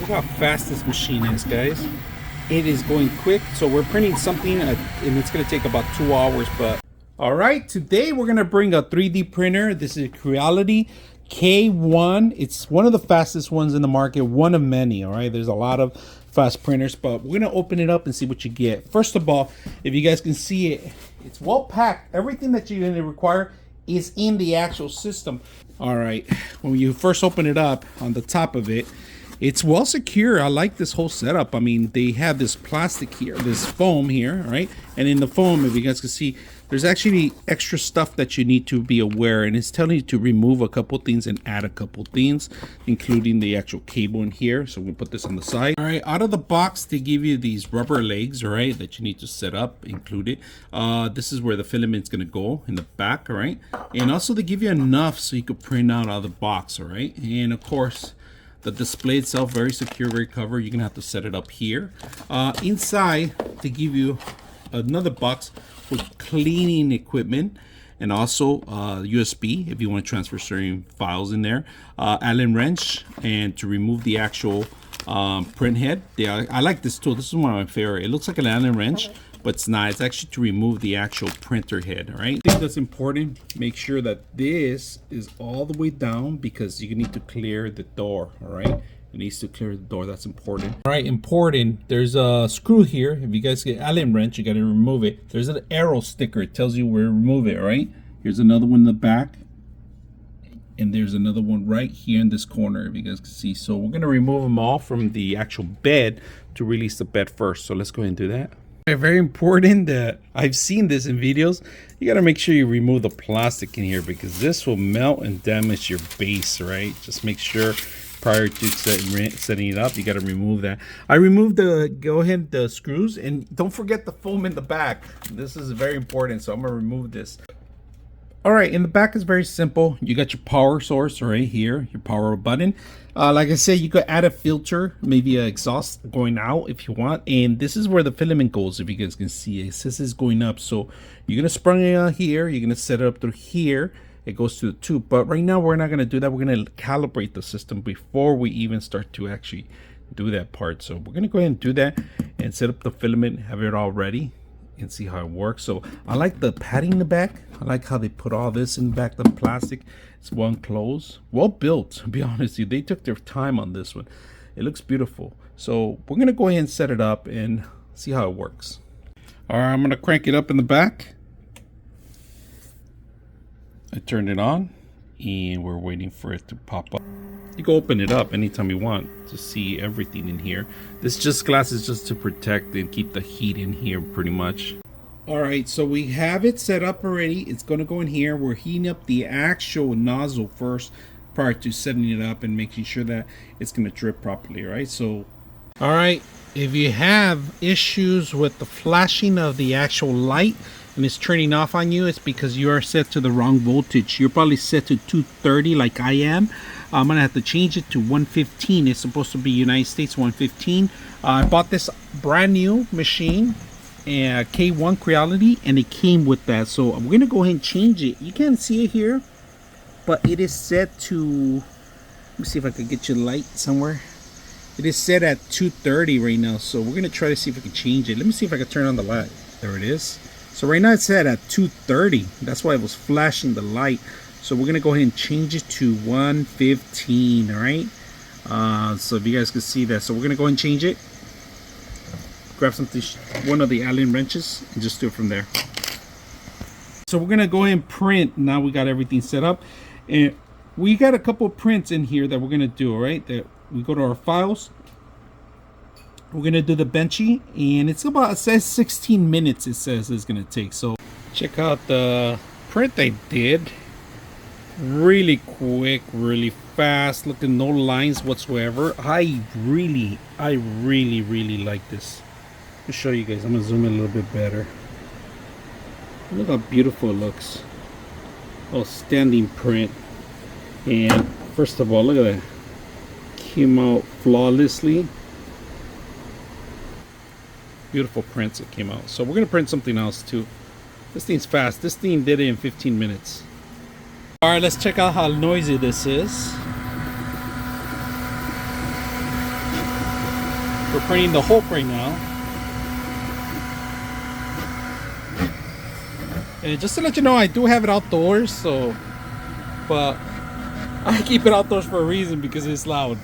Look how fast this machine is, guys. It is going quick. So we're printing something and it's going to take about 2 hours. But all right, today we're going to bring a 3D printer. This is Creality K1. It's one of the fastest ones in the market, one of many. All right, there's a lot of fast printers, but we're going to open it up and see what you get. First of all, if you guys can see it, it's well packed. Everything that you're going to require is in the actual system. All right, when you first open it up, on the top of it, it's well secure. I like this whole setup. I mean, they have this plastic here, this foam here, right? And in the foam, if you guys can see, there's actually extra stuff that you need to be aware, and it's telling you to remove a couple things and add a couple things, including the actual cable in here. So we'll put this on the side. All right, out of the box, they give you these rubber legs, all right, that you need to set up, included. This is where the filament's gonna go in the back, all right? And also they give you enough so you could print out of the box, all right? And of course, the display itself, very secure, very covered. You're gonna have to set it up here. Inside, they give you another box for cleaning equipment, and also USB if you want to transfer certain files in there. Allen wrench, and to remove the actual print head. I like this tool. This is one of my favorite. It looks like an Allen wrench, but it's not. It's actually to remove the actual printer head. All right, I think that's important. Make sure that this is all the way down because you need to clear the door. All right, it needs to clear the door. That's important. All right, important. There's a screw here. If you guys get Allen wrench, you got to remove it. There's an arrow sticker. It tells you where to remove it. All right, here's another one in the back, and there's another one right here in this corner, if you guys can see. So we're gonna remove them all from the actual bed to release the bed first. So let's go ahead and do that. Very important that I've seen this in videos. You got to make sure you remove the plastic in here because this will melt and damage your base, right? Just make sure prior to setting it up, you got to remove that. I removed the screws, and don't forget the foam in the back. This is very important, so I'm gonna remove this. All right, in the back is very simple. You got your power source right here, your power button. Like I said, you could add a filter, maybe an exhaust going out if you want. And this is where the filament goes, if you guys can see. It says it's going up. So you're going to sprung it out here. You're going to set it up through here. It goes to the tube. But right now, we're not going to do that. We're going to calibrate the system before we even start to actually do that part. So we're going to go ahead and do that and set up the filament, have it all ready, and see how it works. So I like the padding in the back. I like how they put all this in the back, the plastic. It's well enclosed, well built, to be honest with you. They took their time on this one. It looks beautiful. So we're gonna go ahead and set it up and see how it works. All right, I'm gonna crank it up in the back. I turned it on and we're waiting for it to pop up. You can open it up anytime you want to see everything in here. This glass is just to protect and keep the heat in here pretty much. All right, so we have it set up already. It's gonna go in here. We're heating up the actual nozzle first prior to setting it up and making sure that it's gonna drip properly, right? So, all right, if you have issues with the flashing of the actual light and it's turning off on you, it's because you are set to the wrong voltage. You're probably set to 230 like I am. I'm gonna have to change it to 115. It's supposed to be United States 115. I bought this brand new machine, K1 Creality, and it came with that. So I'm gonna go ahead and change it. You can't see it here, but it is set to, let me see if I can get you light somewhere. It is set at 230 right now. So we're gonna try to see if we can change it. Let me see if I can turn on the light. There it is. So right now it's set at 230. That's why it was flashing the light. So we're gonna go ahead and change it to 115, all right? So if you guys can see that. So we're gonna go ahead and change it. Grab something, one of the Allen wrenches, and just do it from there. So we're gonna go ahead and print. Now we got everything set up. And we got a couple of prints in here that we're gonna do, all right? That we go to our files. We're gonna do the benchy, and it's about, it says 16 minutes it says it's gonna take. So check out the print they did. Really quick, really fast. Look at no lines whatsoever. I really like this. Let me show you guys. I'm gonna zoom in a little bit better. Look how beautiful it looks. Outstanding print. And first of all, look at that. Came out flawlessly. Beautiful prints that came out. So we're gonna print something else too. This thing's fast. This thing did it in 15 minutes. All right, let's check out how noisy this is. We're printing the Hulk right now. And just to let you know, I do have it outdoors, so, but I keep it outdoors for a reason, because it's loud.